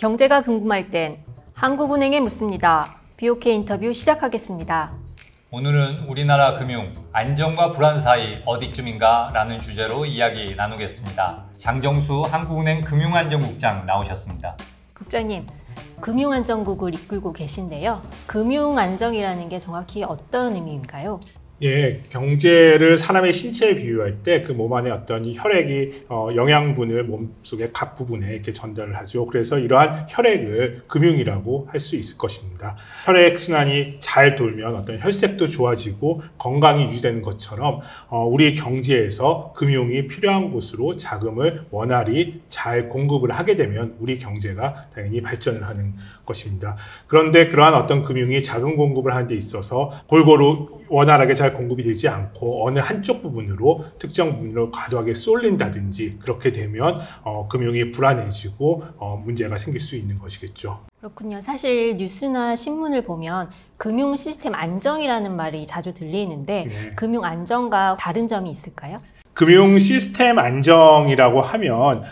경제가 궁금할 땐 한국은행에 묻습니다. BOK 인터뷰 시작하겠습니다. 오늘은 우리나라 금융, 안정과 불안 사이 어디쯤인가 라는 주제로 이야기 나누겠습니다. 장정수 한국은행 금융안전국장 나오셨습니다. 국장님, 금융안전국을 이끌고 계신데요. 금융안정이라는 게 정확히 어떤 의미인가요? 예, 경제를 사람의 신체에 비유할 때 그 몸 안에 어떤 혈액이 영양분을 몸속의 각 부분에 이렇게 전달을 하죠. 그래서 이러한 혈액을 금융이라고 할 수 있을 것입니다. 혈액 순환이 잘 돌면 어떤 혈색도 좋아지고 건강이 유지되는 것처럼 우리 경제에서 금융이 필요한 곳으로 자금을 원활히 잘 공급을 하게 되면 우리 경제가 당연히 발전을 하는 것입니다. 그런데 그러한 어떤 금융이 자금 공급을 하는 데 있어서 골고루 원활하게 잘 공급이 되지 않고 어느 한쪽 부분으로 특정 부분으로 과도하게 쏠린다든지 그렇게 되면 금융이 불안해지고 문제가 생길 수 있는 것이겠죠. 그렇군요. 사실 뉴스나 신문을 보면 금융 시스템 안정이라는 말이 자주 들리는데 네. 금융 안정과 다른 점이 있을까요? 금융 시스템 안정이라고 하면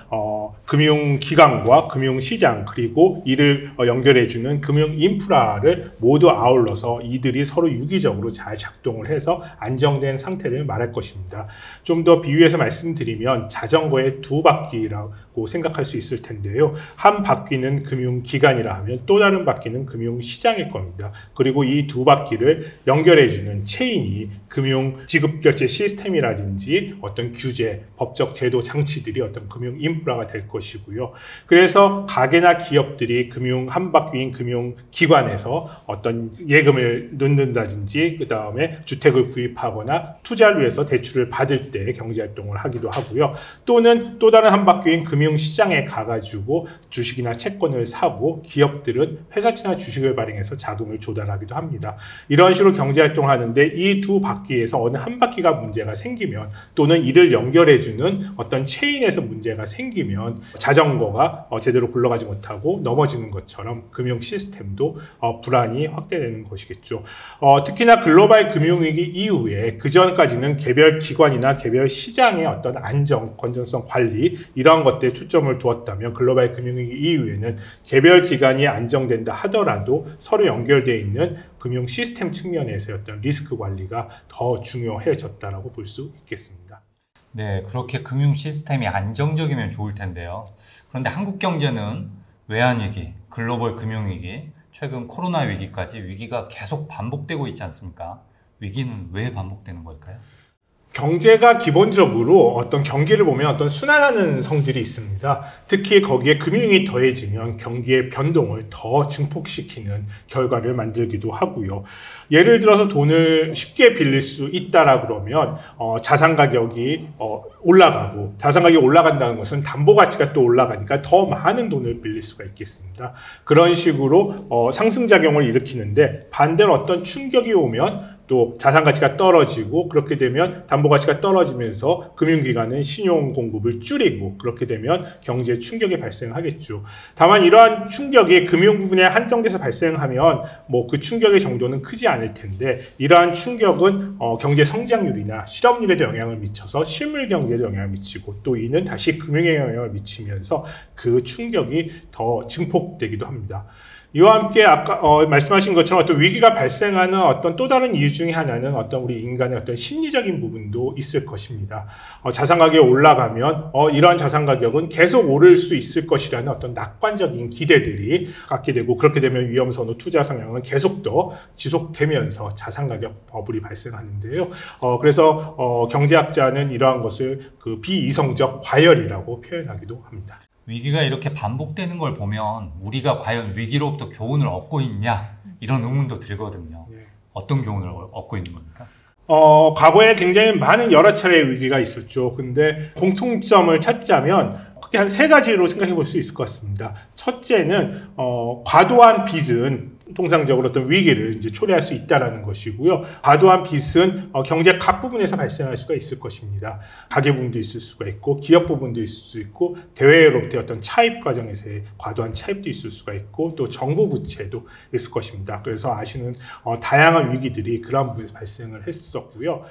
금융기관과 금융시장 그리고 이를 연결해주는 금융 인프라를 모두 아울러서 이들이 서로 유기적으로 잘 작동을 해서 안정된 상태를 말할 것입니다. 좀 더 비유해서 말씀드리면 자전거의 두 바퀴라고 생각할 수 있을 텐데요. 한 바퀴는 금융기관이라 하면 또 다른 바퀴는 금융시장일 겁니다. 그리고 이 두 바퀴를 연결해주는 체인이 금융 지급결제 시스템이라든지 어떤 규제, 법적 제도 장치들이 어떤 금융 인프라가 될 것이고요. 그래서 가게나 기업들이 금융 한 바퀴인 금융기관에서 어떤 예금을 넣는다든지 그 다음에 주택을 구입하거나 투자를 위해서 대출을 받을 때 경제활동을 하기도 하고요. 또는 또 다른 한 바퀴인 금융시장에 가가지고 주식이나 채권을 사고 기업들은 회사채나 주식을 발행해서 자금을 조달하기도 합니다. 이런 식으로 경제활동을 하는데 이 두 바퀴에서 어느 한 바퀴가 문제가 생기면 또는 이를 연결해주는 어떤 체인에서 문제가 생기면 자전거가 제대로 굴러가지 못하고 넘어지는 것처럼 금융 시스템도 불안이 확대되는 것이겠죠. 특히나 글로벌 금융위기 이후에 그전까지는 개별 기관이나 개별 시장의 어떤 안정, 건전성 관리 이러한 것들에 초점을 두었다면 글로벌 금융위기 이후에는 개별 기관이 안정된다 하더라도 서로 연결되어 있는 금융 시스템 측면에서의 어떤 리스크 관리가 더 중요해졌다라고 볼 수 있겠습니다. 네, 그렇게 금융 시스템이 안정적이면 좋을 텐데요. 그런데 한국 경제는 외환위기, 글로벌 금융위기, 최근 코로나 위기까지 위기가 계속 반복되고 있지 않습니까? 위기는 왜 반복되는 걸까요? 경제가 기본적으로 어떤 경기를 보면 어떤 순환하는 성질이 있습니다. 특히 거기에 금융이 더해지면 경기의 변동을 더 증폭시키는 결과를 만들기도 하고요. 예를 들어서 돈을 쉽게 빌릴 수 있다라 그러면 자산 가격이 올라가고 자산 가격이 올라간다는 것은 담보 가치가 또 올라가니까 더 많은 돈을 빌릴 수가 있겠습니다. 그런 식으로 상승작용을 일으키는데 반대로 어떤 충격이 오면 또 자산 가치가 떨어지고 그렇게 되면 담보 가치가 떨어지면서 금융기관은 신용 공급을 줄이고 그렇게 되면 경제에 충격이 발생하겠죠. 다만 이러한 충격이 금융 부분에 한정돼서 발생하면 뭐 그 충격의 정도는 크지 않을 텐데 이러한 충격은 경제 성장률이나 실업률에도 영향을 미쳐서 실물 경제에도 영향을 미치고 또 이는 다시 금융에 영향을 미치면서 그 충격이 더 증폭되기도 합니다. 이와 함께 아까 말씀하신 것처럼 어떤 위기가 발생하는 어떤 또 다른 이유 중에 하나는 어떤 우리 인간의 어떤 심리적인 부분도 있을 것입니다. 자산 가격이 올라가면 이러한 자산 가격은 계속 오를 수 있을 것이라는 어떤 낙관적인 기대들이 갖게 되고 그렇게 되면 위험선호 투자 성향은 계속 더 지속되면서 자산 가격 버블이 발생하는데요. 그래서 경제학자는 이러한 것을 그 비이성적 과열이라고 표현하기도 합니다. 위기가 이렇게 반복되는 걸 보면 우리가 과연 위기로부터 교훈을 얻고 있냐 이런 의문도 들거든요. 네. 어떤 교훈을 얻고 있는 겁니까? 과거에 굉장히 많은 여러 차례의 위기가 있었죠. 근데 공통점을 찾자면 크게 한 세 가지로 생각해 볼 수 있을 것 같습니다. 첫째는 과도한 빚은 통상적으로 어떤 위기를 이제 초래할 수 있다라는 것이고요. 과도한 빚은 경제 각 부분에서 발생할 수가 있을 것입니다. 가계 부분도 있을 수가 있고 기업 부분도 있을 수 있고 대외로부터의 어떤 차입 과정에서의 과도한 차입도 있을 수가 있고 또 정부 부채도 있을 것입니다. 그래서 아시는 다양한 위기들이 그러한 부분에서 발생을 했었고요.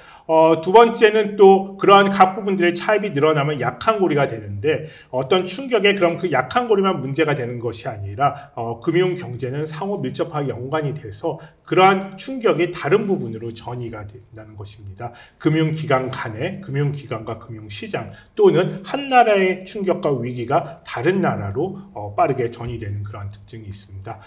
두 번째는 또 그러한 각 부분들의 차입이 늘어나면 약한 고리가 되는데 어떤 충격에 그럼 그 약한 고리만 문제가 되는 것이 아니라 금융 경제는 상호 밀접하게 연관이 돼서 그러한 충격이 다른 부분으로 전이가 된다는 것입니다. 금융기관 간의 금융기관과 금융시장 또는 한 나라의 충격과 위기가 다른 나라로 빠르게 전이되는 그러한 특징이 있습니다.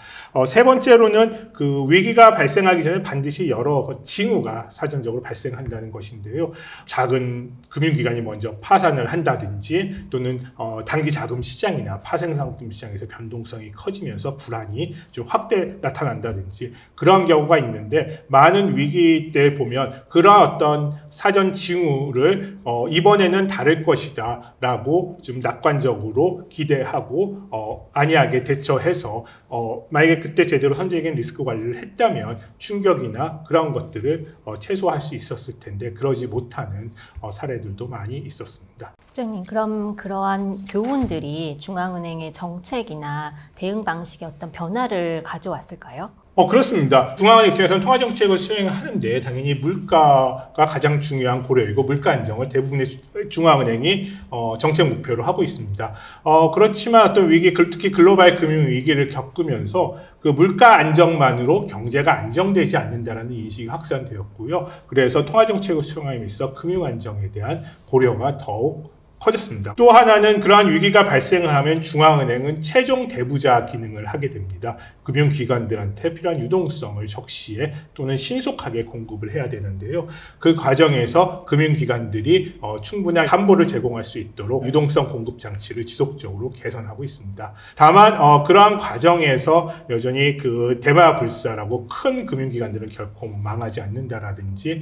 세 번째로는 그 위기가 발생하기 전에 반드시 여러 징후가 사전적으로 발생한다는 것인데요. 작은 금융기관이 먼저 파산을 한다든지 또는 단기 자금 시장이나 파생상품 시장에서 변동성이 커지면서 불안이 좀 확대 나타난다든지 그런 경우가 있는데 많은 위기 때 보면 그런 어떤 사전 징후를 이번에는 다를 것이다 라고 좀 낙관적으로 기대하고 안이하게 대처해서 만약에 그때 제대로 선제적인 리스크 관리를 했다면 충격이나 그런 것들을 최소화할 수 있었을 텐데 그러지 못하는 사례들도 많이 있었습니다. 국장님, 그럼 그러한 교훈들이 중앙은행의 정책이나 대응 방식에 어떤 변화를 가져왔을까요? 그렇습니다. 중앙은행 입장에서는 통화정책을 수행하는데 당연히 물가가 가장 중요한 고려이고 물가 안정을 대부분의 중앙은행이 정책 목표로 하고 있습니다. 그렇지만 어떤 위기, 특히 글로벌 금융위기를 겪으면서 그 물가 안정만으로 경제가 안정되지 않는다는 인식이 확산되었고요. 그래서 통화정책을 수행함에 있어 금융 안정에 대한 고려가 더욱 커졌습니다. 또 하나는 그러한 위기가 발생을 하면 중앙은행은 최종 대부자 기능을 하게 됩니다. 금융기관들한테 필요한 유동성을 적시에 또는 신속하게 공급을 해야 되는데요. 그 과정에서 금융기관들이 충분한 담보를 제공할 수 있도록 유동성 공급 장치를 지속적으로 개선하고 있습니다. 다만 그러한 과정에서 여전히 그 대마불사라고 큰 금융기관들은 결코 망하지 않는다라든지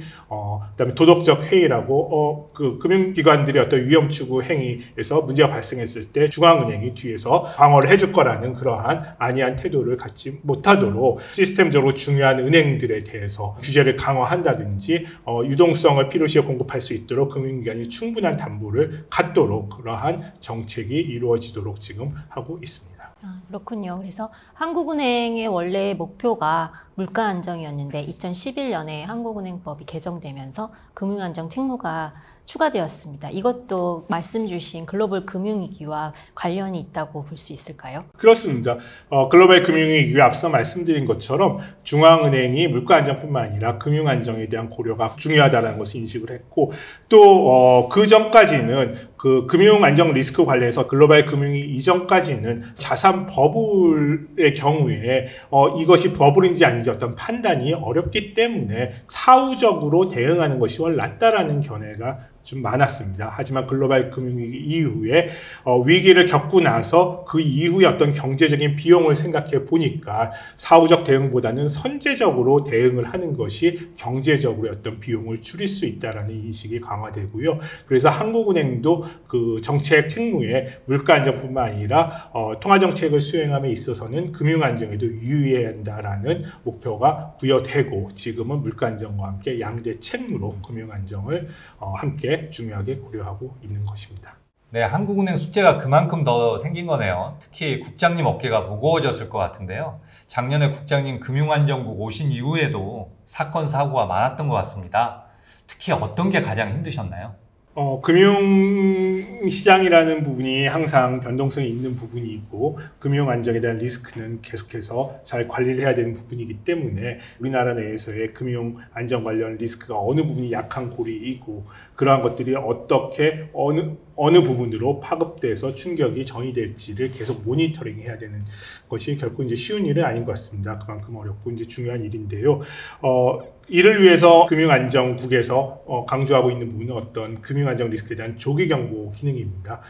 그다음에 도덕적 해이라고 그 금융기관들의 어떤 위험 추구 행위에서 문제가 발생했을 때 중앙은행이 뒤에서 방어를 해줄 거라는 그러한 안이한 태도를 갖지 못하도록 시스템적으로 중요한 은행들에 대해서 규제를 강화한다든지 유동성을 필요시에 공급할 수 있도록 금융기관이 충분한 담보를 갖도록 그러한 정책이 이루어지도록 지금 하고 있습니다. 그렇군요. 그래서 한국은행의 원래 목표가 물가 안정이었는데 2011년에 한국은행법이 개정되면서 금융안정 책무가 추가되었습니다. 이것도 말씀 주신 글로벌 금융위기와 관련이 있다고 볼 수 있을까요? 그렇습니다. 글로벌 금융위기에 앞서 말씀드린 것처럼 중앙은행이 물가 안정뿐만 아니라 금융 안정에 대한 고려가 중요하다는 것을 인식을 했고 또 그 전까지는 그 금융 안정 리스크 관련해서 글로벌 금융위기 이전까지는 자산 버블의 경우에 이것이 버블인지 아닌지 어떤 판단이 어렵기 때문에 사후적으로 대응하는 것이 훨 낫다라는 견해가 좀 많았습니다. 하지만 글로벌 금융위기 이후에 위기를 겪고 나서 그 이후에 어떤 경제적인 비용을 생각해 보니까 사후적 대응보다는 선제적으로 대응을 하는 것이 경제적으로 어떤 비용을 줄일 수 있다라는 인식이 강화되고요. 그래서 한국은행도 그 정책 책무에 물가 안정뿐만 아니라 통화 정책을 수행함에 있어서는 금융 안정에도 유의해야 한다라는 목표가 부여되고 지금은 물가 안정과 함께 양대 책무로 금융 안정을 함께 중요하게 고려하고 있는 것입니다. 네, 한국은행 숙제가 그만큼 더 생긴 거네요. 특히 국장님 어깨가 무거워졌을 것 같은데요. 작년에 국장님 금융안정국 오신 이후에도 사건, 사고가 많았던 것 같습니다. 특히 어떤 게 가장 힘드셨나요? 금융시장이라는 부분이 항상 변동성이 있는 부분이 있고 금융 안정에 대한 리스크는 계속해서 잘 관리를 해야 되는 부분이기 때문에 우리나라 내에서의 금융 안정 관련 리스크가 어느 부분이 약한 고리이고 그러한 것들이 어떻게 어느 부분으로 파급돼서 충격이 전이될지를 계속 모니터링 해야 되는 것이 결코 이제 쉬운 일은 아닌 것 같습니다. 그만큼 어렵고 이제 중요한 일인데요. 이를 위해서 금융안정국에서 강조하고 있는 부분은 어떤 금융안정 리스크에 대한 조기경보 기능입니다.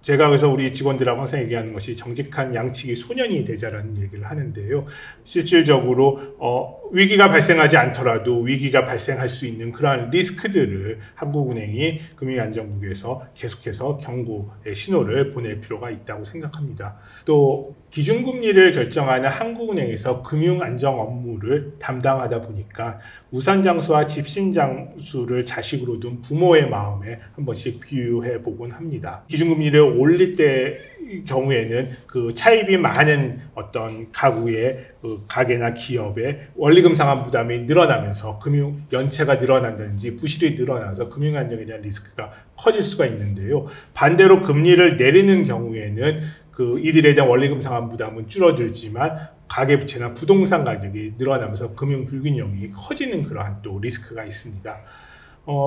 제가 그래서 우리 직원들하고 항상 얘기하는 것이 정직한 양치기 소년이 되자라는 얘기를 하는데요. 실질적으로 위기가 발생하지 않더라도 위기가 발생할 수 있는 그러한 리스크들을 한국은행이 금융안정국에서 계속해서 경고의 신호를 보낼 필요가 있다고 생각합니다. 또 기준금리를 결정하는 한국은행에서 금융안정 업무를 담당하다 보니까 우산장수와 집신장수를 자식으로 둔 부모의 마음에 한 번씩 비유해 보곤 합니다. 기준금리를 올릴 때 경우에는 그 차입이 많은 어떤 가구의 가게나 기업의 원리금 상환 부담이 늘어나면서 금융 연체가 늘어난다든지 부실이 늘어나서 금융 안정에 대한 리스크가 커질 수가 있는데요. 반대로 금리를 내리는 경우에는 그 이들에 대한 원리금 상환 부담은 줄어들지만 가계부채나 부동산 가격이 늘어나면서 금융 불균형이 커지는 그러한 또 리스크가 있습니다.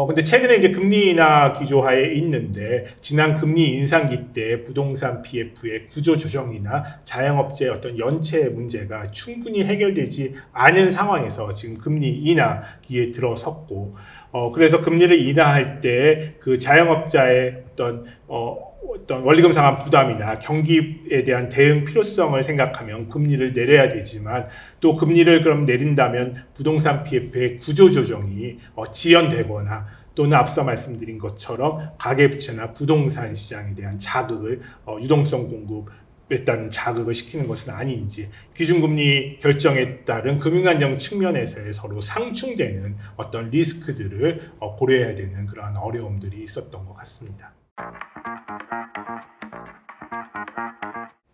근데 최근에 이제 금리 인하 기조하에 있는데 지난 금리 인상기 때 부동산 PF의 구조 조정이나 자영업자의 어떤 연체 문제가 충분히 해결되지 않은 상황에서 지금 금리 인하기에 들어섰고, 그래서 금리를 인하할 때 그 자영업자의 어떤 원리금 상환 부담이나 경기에 대한 대응 필요성을 생각하면 금리를 내려야 되지만 또 금리를 그럼 내린다면 부동산 PF의 구조 조정이 지연되거나 또는 앞서 말씀드린 것처럼 가계부채나 부동산 시장에 대한 자극을 유동성 공급에 따른 자극을 시키는 것은 아닌지 기준금리 결정에 따른 금융안정 측면에서의 서로 상충되는 어떤 리스크들을 고려해야 되는 그러한 어려움들이 있었던 것 같습니다.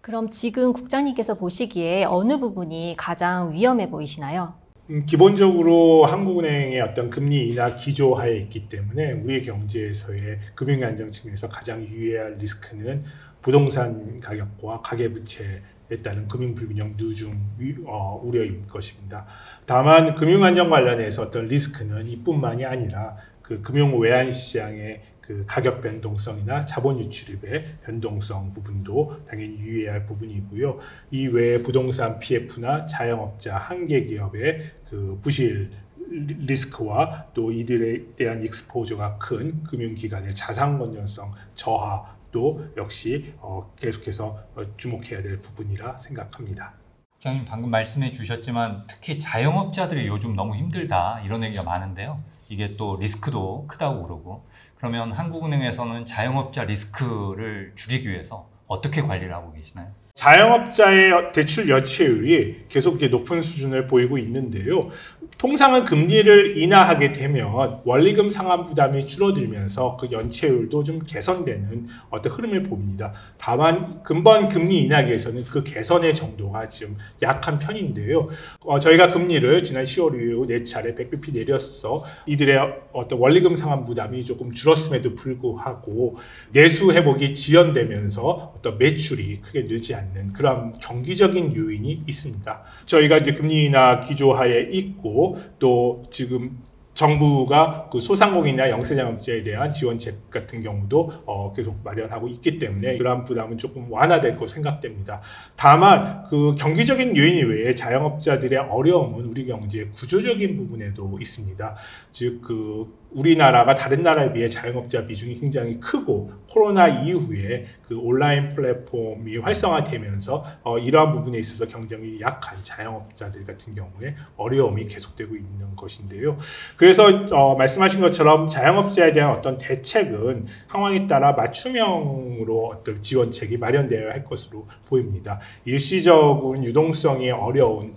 그럼 지금 국장님께서 보시기에 어느 부분이 가장 위험해 보이시나요? 기본적으로 한국은행의 어떤 금리 인하 기조하에 있기 때문에 우리 경제에서의 금융안정 측면에서 가장 유의해야 할 리스크는 부동산 가격과 가계부채에 따른 금융불균형 누중 우려일 것입니다. 다만 금융안정 관련해서 어떤 리스크는 이뿐만이 아니라 그 금융 외환 시장의 그 가격 변동성이나 자본 유출입의 변동성 부분도 당연히 유의해야 할 부분이고요. 이 외에 부동산 PF나 자영업자, 한계기업의 그 부실 리스크와 또 이들에 대한 익스포저가 큰 금융기관의 자산 건전성 저하도 역시 계속해서 주목해야 될 부분이라 생각합니다. 국장님 방금 말씀해 주셨지만 특히 자영업자들이 요즘 너무 힘들다 이런 얘기가 많은데요. 이게 또 리스크도 크다고 그러고, 그러면 한국은행에서는 자영업자 리스크를 줄이기 위해서 어떻게 관리를 하고 계시나요? 자영업자의 대출 여체율이 계속 높은 수준을 보이고 있는데요. 통상은 금리를 인하하게 되면 원리금 상환 부담이 줄어들면서 그 연체율도 좀 개선되는 어떤 흐름을 봅니다. 다만 근본 금리 인하기에서는 그 개선의 정도가 지금 약한 편인데요. 저희가 금리를 지난 10월 이후 4차례 100bp 내렸어 이들의 어떤 원리금 상환 부담이 조금 줄었음에도 불구하고 내수 회복이 지연되면서 어떤 매출이 크게 늘지 않는 그런 정기적인 요인이 있습니다. 저희가 이제 금리 인하 기조하에 있고 또 지금 정부가 그 소상공인이나 영세자영업자에 대한 지원책 같은 경우도 계속 마련하고 있기 때문에 그러한 부담은 조금 완화될 것으로 생각됩니다. 다만 그 경기적인 요인 이외에 자영업자들의 어려움은 우리 경제의 구조적인 부분에도 있습니다. 즉 그 우리나라가 다른 나라에 비해 자영업자 비중이 굉장히 크고 코로나 이후에 그 온라인 플랫폼이 활성화되면서 이러한 부분에 있어서 경쟁이 약한 자영업자들 같은 경우에 어려움이 계속되고 있는 것인데요. 그래서 말씀하신 것처럼 자영업자에 대한 어떤 대책은 상황에 따라 맞춤형으로 어떤 지원책이 마련되어야 할 것으로 보입니다. 일시적인 유동성이 어려운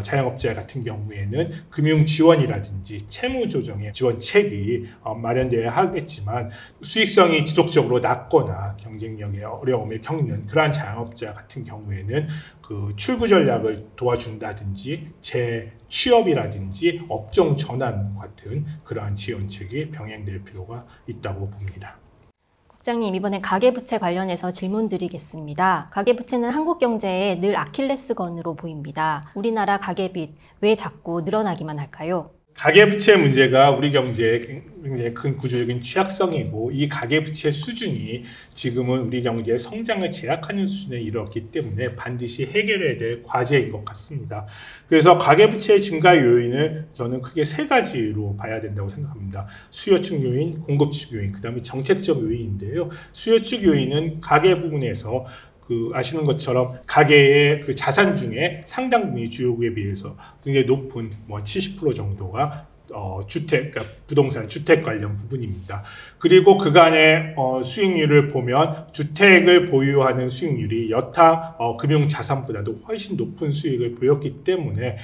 자영업자 같은 경우에는 금융 지원이라든지 채무 조정의 지원책이 마련되어야 하겠지만 수익성이 지속적으로 낮거나 경쟁력의 어려움을 겪는 그러한 자영업자 같은 경우에는 그 출구 전략을 도와준다든지 재취업이라든지 업종 전환 같은 그러한 지원책이 병행될 필요가 있다고 봅니다. 국장님, 이번엔 가계부채 관련해서 질문 드리겠습니다. 가계부채는 한국 경제의 늘 아킬레스건으로 보입니다. 우리나라 가계빚 왜 자꾸 늘어나기만 할까요? 가계부채 문제가 우리 경제의 굉장히 큰 구조적인 취약성이고 이 가계부채 수준이 지금은 우리 경제의 성장을 제약하는 수준에 이르렀기 때문에 반드시 해결해야 될 과제인 것 같습니다. 그래서 가계부채 증가 요인을 저는 크게 3가지로 봐야 된다고 생각합니다. 수요 측 요인, 공급 측 요인, 그 다음에 정책적 요인인데요. 수요 측 요인은 가계 부분에서 아시는 것처럼 가계의 그 자산 중에 상당 부분이 주요국에 비해서 굉장히 높은 70% 정도가 주택, 그러니까 부동산 주택 관련 부분입니다. 그리고 그간의 수익률을 보면 주택을 보유하는 수익률이 여타 금융 자산보다도 훨씬 높은 수익을 보였기 때문에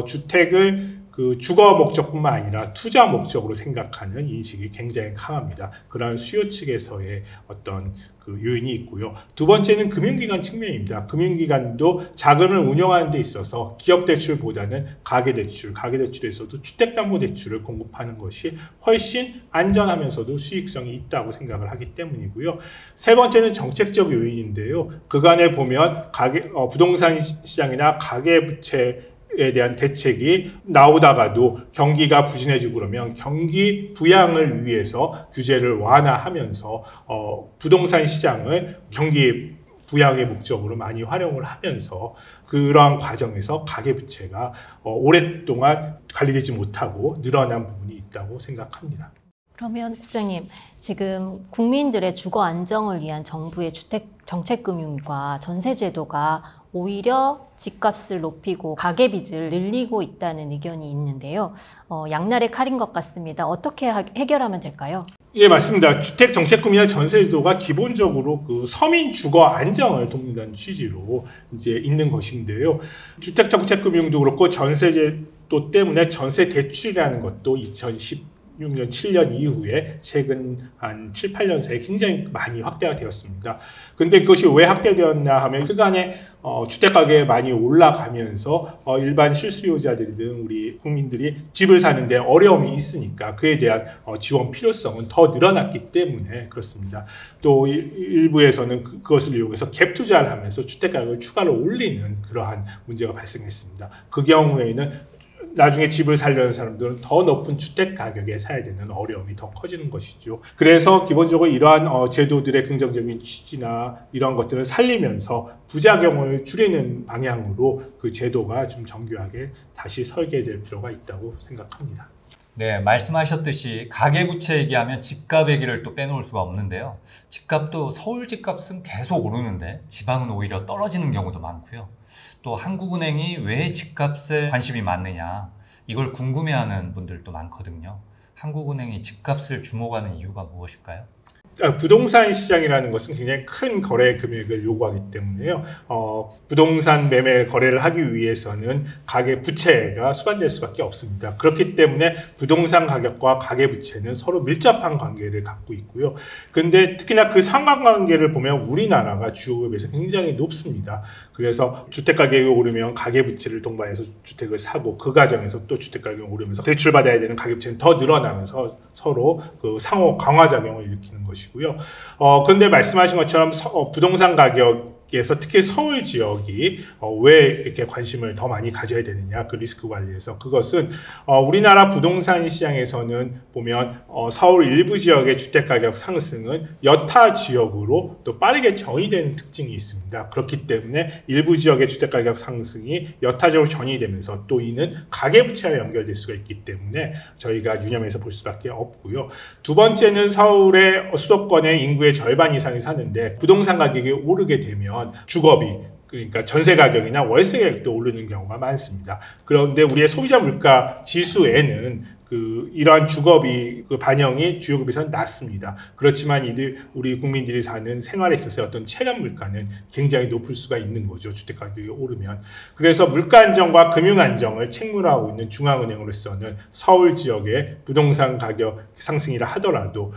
주택을 그 주거 목적뿐만 아니라 투자 목적으로 생각하는 인식이 굉장히 강합니다. 그러한 수요 측에서의 어떤 그 요인이 있고요. 두 번째는 금융기관 측면입니다. 금융기관도 자금을 운영하는 데 있어서 기업대출보다는 가계대출에서도 주택담보대출을 공급하는 것이 훨씬 안전하면서도 수익성이 있다고 생각을 하기 때문이고요. 세 번째는 정책적 요인인데요. 그간에 보면 부동산 시장이나 가계부채 에 대한 대책이 나오다가도 경기가 부진해지고 그러면 경기 부양을 위해서 규제를 완화하면서 부동산 시장을 경기 부양의 목적으로 많이 활용을 하면서 그러한 과정에서 가계부채가 오랫동안 관리되지 못하고 늘어난 부분이 있다고 생각합니다. 그러면 국장님, 지금 국민들의 주거 안정을 위한 정부의 주택 정책금융과 전세제도가 오히려 집값을 높이고 가계빚을 늘리고 있다는 의견이 있는데요. 양날의 칼인 것 같습니다. 어떻게 해결하면 될까요? 예, 맞습니다. 주택정책금이나 전세제도가 기본적으로 그 서민 주거 안정을 돕는다는 취지로 이제 있는 것인데요. 주택정책금융도 그렇고 전세제도 때문에 전세 대출이라는 것도 2016년, 7년 이후에 최근 한 7, 8년 사이에 굉장히 많이 확대가 되었습니다. 근데 그것이 왜 확대되었나 하면 그간에 주택가격이 많이 올라가면서 일반 실수요자들이든 우리 국민들이 집을 사는데 어려움이 있으니까 그에 대한 지원 필요성은 더 늘어났기 때문에 그렇습니다. 또 일부에서는 그것을 이용해서 갭 투자를 하면서 주택가격을 추가로 올리는 그러한 문제가 발생했습니다. 그 경우에는 나중에 집을 살려는 사람들은 더 높은 주택 가격에 사야 되는 어려움이 더 커지는 것이죠. 그래서 기본적으로 이러한 제도들의 긍정적인 취지나 이런 것들을 살리면서 부작용을 줄이는 방향으로 그 제도가 좀 정교하게 다시 설계될 필요가 있다고 생각합니다. 네, 말씀하셨듯이 가계부채 얘기하면 집값 얘기를 또 빼놓을 수가 없는데요. 집값도 서울 집값은 계속 오르는데 지방은 오히려 떨어지는 경우도 많고요. 또 한국은행이 왜 집값에 관심이 많느냐 이걸 궁금해하는 분들도 많거든요. 한국은행이 집값을 주목하는 이유가 무엇일까요? 부동산 시장이라는 것은 굉장히 큰 거래 금액을 요구하기 때문에요. 부동산 매매 거래를 하기 위해서는 가계 부채가 수반될 수밖에 없습니다. 그렇기 때문에 부동산 가격과 가계 부채는 서로 밀접한 관계를 갖고 있고요. 그런데 특히나 그 상관관계를 보면 우리나라가 주요에 비해서 굉장히 높습니다. 그래서 주택 가격이 오르면 가계 부채를 동반해서 주택을 사고 그 과정에서 또 주택 가격이 오르면서 대출받아야 되는 가계 부채는 더 늘어나면서 서로 그 상호 강화 작용을 일으키는 것이고요. 그런데 말씀하신 것처럼 부동산 가격에서 특히 서울 지역이 왜 이렇게 관심을 더 많이 가져야 되느냐, 그 리스크 관리에서 그것은 우리나라 부동산 시장에서는 보면 서울 일부 지역의 주택 가격 상승은 여타 지역으로 또 빠르게 전이되는 특징이 있습니다. 그렇기 때문에 일부 지역의 주택 가격 상승이 여타적으로 전이되면서 또 이는 가계부채와 연결될 수가 있기 때문에 저희가 유념해서 볼 수밖에 없고요. 두 번째는 서울의 수도권의 인구의 절반 이상이 사는데 부동산 가격이 오르게 되면 주거비, 그러니까 전세 가격이나 월세 가격도 오르는 경우가 많습니다. 그런데 우리의 소비자 물가 지수에는 이러한 주거비 반영이 주요급에서는 낮습니다. 그렇지만 우리 국민들이 사는 생활에 있어서 어떤 체감 물가는 굉장히 높을 수가 있는 거죠. 주택 가격이 오르면. 그래서 물가 안정과 금융 안정을 책무하고 있는 중앙은행으로서는 서울 지역의 부동산 가격 상승이라 하더라도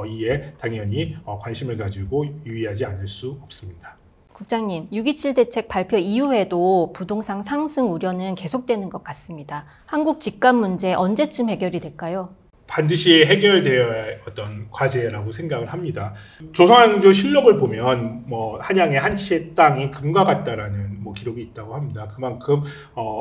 이에 당연히 관심을 가지고 유의하지 않을 수 없습니다. 국장님, 6.27 대책 발표 이후에도 부동산 상승 우려는 계속되는 것 같습니다. 한국 집값 문제 언제쯤 해결이 될까요? 반드시 해결되어야 할 어떤 과제라고 생각을 합니다. 조선왕조 실록을 보면 한양의 한 채의 땅이 금과 같다라는 기록이 있다고 합니다. 그만큼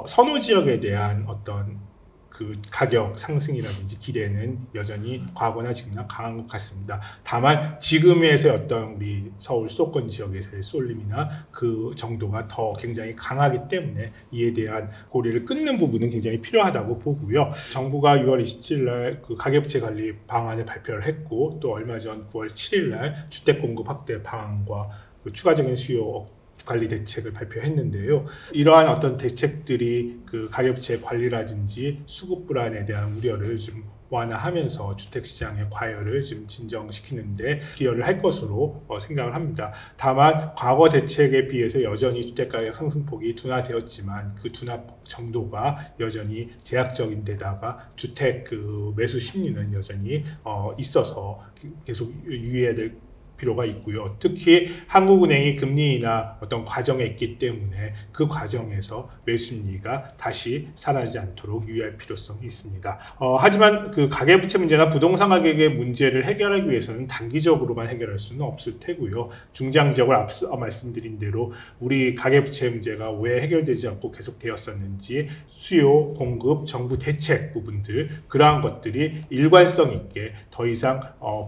선호 지역에 대한 어떤 그 가격 상승이라든지 기대는 여전히 과거나 지금이나 강한 것 같습니다. 다만 지금에서의 어떤 우리 서울 수도권 지역에서의 쏠림이나 그 정도가 더 굉장히 강하기 때문에 이에 대한 고리를 끊는 부분은 굉장히 필요하다고 보고요. 정부가 6월 27일 날 그 가계부채 관리 방안을 발표를 했고 또 얼마 전 9월 7일 날 주택 공급 확대 방안과 그 추가적인 수요 관리 대책을 발표했는데요. 이러한 어떤 대책들이 그 가계부채 관리라든지 수급 불안에 대한 우려를 좀 완화하면서 주택시장의 과열을 좀 진정시키는데 기여를 할 것으로 생각을 합니다. 다만 과거 대책에 비해서 여전히 주택가격 상승폭이 둔화되었지만 그 둔화폭 정도가 여전히 제약적인 데다가 주택 그 매수 심리는 여전히 있어서 계속 유의해야 될 필요가 있고요. 특히 한국은행이 금리 인하 어떤 과정에 있기 때문에 그 과정에서 매수심리가 다시 사라지지 않도록 유의할 필요성이 있습니다. 하지만 그 가계부채 문제나 부동산 가격의 문제를 해결하기 위해서는 단기적으로만 해결할 수는 없을 테고요. 중장기적으로 앞서 말씀드린 대로 우리 가계부채 문제가 왜 해결되지 않고 계속되었었는지 수요, 공급, 정부 대책 부분들 그러한 것들이 일관성 있게 더 이상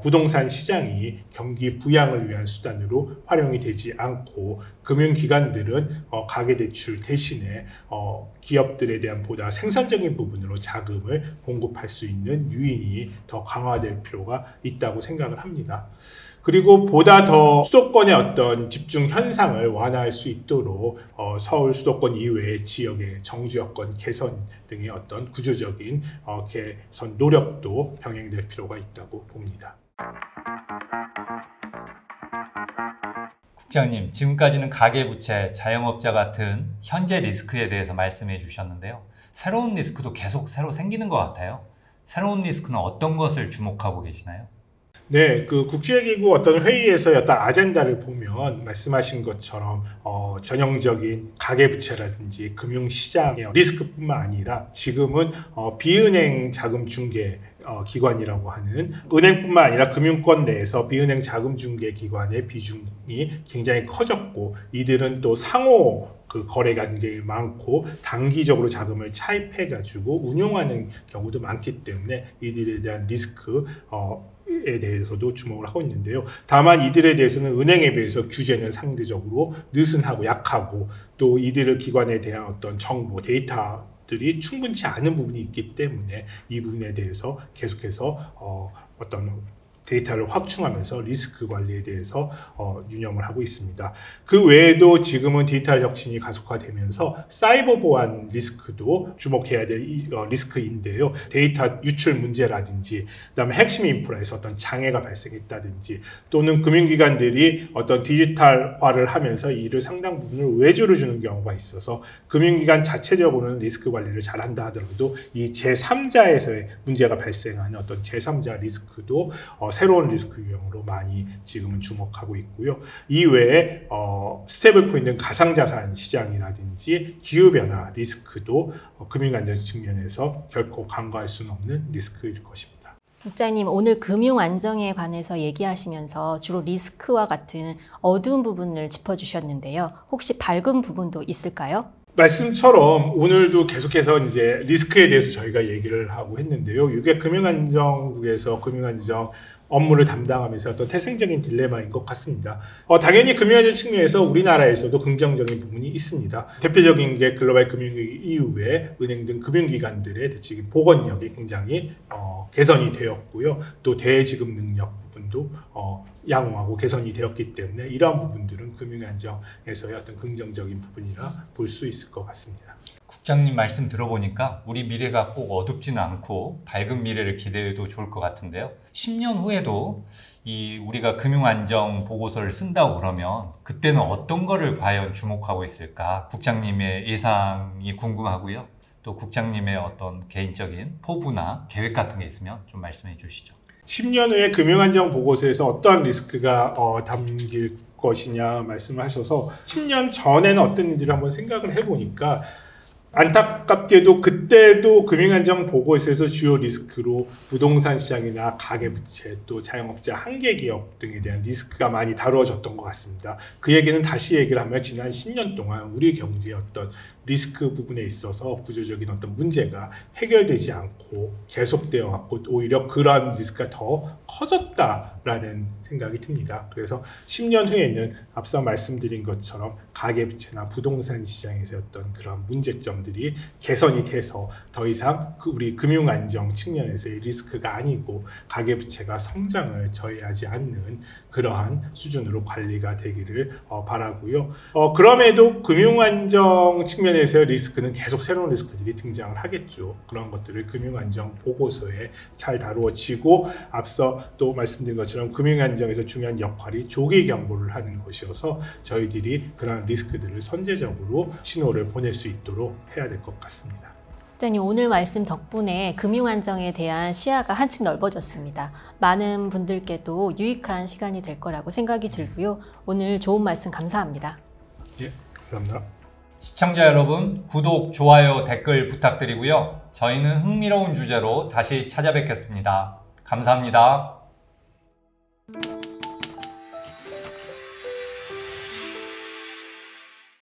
부동산 시장이 경기 부양을 위한 수단으로 활용이 되지 않고 금융기관들은 가계대출 대신에 기업들에 대한 보다 생산적인 부분으로 자금을 공급할 수 있는 유인이 더 강화될 필요가 있다고 생각을 합니다. 그리고 보다 더 수도권의 어떤 집중 현상을 완화할 수 있도록 서울 수도권 이외의 지역의 정주 여건 개선 등의 어떤 구조적인 개선 노력도 병행될 필요가 있다고 봅니다. 국장님, 지금까지는 가계부채, 자영업자 같은 현재 리스크에 대해서 말씀해 주셨는데요. 새로운 리스크도 계속 새로 생기는 것 같아요. 새로운 리스크는 어떤 것을 주목하고 계시나요? 네, 그 국제기구 어떤 회의에서 어떤 아젠다를 보면 말씀하신 것처럼 전형적인 가계부채라든지 금융시장의 리스크뿐만 아니라 지금은 비은행 자금 중개 기관이라고 하는 은행뿐만 아니라 금융권 내에서 비은행 자금 중개 기관의 비중이 굉장히 커졌고 이들은 또 상호 그 거래가 굉장히 많고 단기적으로 자금을 차입해 가지고 운용하는 경우도 많기 때문에 이들에 대한 리스크 에 대해서도 주목을 하고 있는데요. 다만 이들에 대해서는 은행에 비해서 규제는 상대적으로 느슨하고 약하고 또 이들 기관에 대한 어떤 정보, 데이터들이 충분치 않은 부분이 있기 때문에 이 부분에 대해서 계속해서 어떤 데이터를 확충하면서 리스크 관리에 대해서 유념을 하고 있습니다. 그 외에도 지금은 디지털 혁신이 가속화되면서 사이버 보안 리스크도 주목해야 될 리스크인데요. 데이터 유출 문제라든지 그다음에 핵심 인프라에서 어떤 장애가 발생했다든지 또는 금융기관들이 어떤 디지털화를 하면서 이를 상당 부분을 외주를 주는 경우가 있어서 금융기관 자체적으로는 리스크 관리를 잘한다 하더라도 이 제3자에서의 문제가 발생하는 어떤 제3자 리스크도 새로운 리스크 유형으로 많이 지금은 주목하고 있고요. 이외에 스테이블 코인 등 가상자산 시장이라든지 기후변화 리스크도 금융안전 측면에서 결코 간과할 수는 없는 리스크일 것입니다. 국장님, 오늘 금융 안정에 관해서 얘기하시면서 주로 리스크와 같은 어두운 부분을 짚어주셨는데요. 혹시 밝은 부분도 있을까요? 말씀처럼 오늘도 계속해서 이제 리스크에 대해서 저희가 얘기를 하고 했는데요. 이게 금융안정국에서 금융안정 업무를 담당하면서 어떤 태생적인 딜레마인 것 같습니다. 당연히 금융안전 측면에서 우리나라에서도 긍정적인 부분이 있습니다. 대표적인 게 글로벌 금융위기 이후에 은행 등 금융기관들의 대책이 보건력이 굉장히 개선이 되었고요. 또 대지급 능력 부분도 양호하고 개선이 되었기 때문에 이러한 부분들은 금융안정에서의 어떤 긍정적인 부분이라 볼 수 있을 것 같습니다. 국장님 말씀 들어보니까 우리 미래가 꼭 어둡지는 않고 밝은 미래를 기대해도 좋을 것 같은데요. 10년 후에도 우리가 금융안정 보고서를 쓴다고 그러면 그때는 어떤 거를 과연 주목하고 있을까? 국장님의 예상이 궁금하고요. 또 국장님의 어떤 개인적인 포부나 계획 같은 게 있으면 좀 말씀해 주시죠. 10년 후에 금융안정 보고서에서 어떠한 리스크가 담길 것이냐 말씀하셔서 10년 전에는 어떤 일인지를 한번 생각을 해보니까 안타깝게도 그때도 금융안정 보고서에서 주요 리스크로 부동산 시장이나 가계부채 또 자영업자 한계기업 등에 대한 리스크가 많이 다루어졌던 것 같습니다. 그 얘기는 다시 얘기를 하면 지난 10년 동안 우리 경제의 어떤 리스크 부분에 있어서 구조적인 어떤 문제가 해결되지 않고 계속되어 왔고 오히려 그러한 리스크가 더 커졌다 라는 생각이 듭니다. 그래서 10년 후에는 앞서 말씀드린 것처럼 가계부채나 부동산 시장에서 어떤 그런 문제점들이 개선이 돼서 더 이상 우리 금융안정 측면에서의 리스크가 아니고 가계부채가 성장을 저해하지 않는 그러한 수준으로 관리가 되기를 바라고요. 그럼에도 금융안정 측면에서의 리스크는 계속 새로운 리스크들이 등장을 하겠죠. 그런 것들을 금융안정 보고서에 잘 다루어지고 앞서 또 말씀드린 것처럼 금융안정에서 중요한 역할이 조기 경보를 하는 것이어서 저희들이 그런 리스크들을 선제적으로 신호를 보낼 수 있도록 해야 될 것 같습니다. 국장님, 오늘 말씀 덕분에 금융안정에 대한 시야가 한층 넓어졌습니다. 많은 분들께도 유익한 시간이 될 거라고 생각이 들고요. 오늘 좋은 말씀 감사합니다. 예, 감사합니다. 시청자 여러분, 구독, 좋아요, 댓글 부탁드리고요. 저희는 흥미로운 주제로 다시 찾아뵙겠습니다. 감사합니다.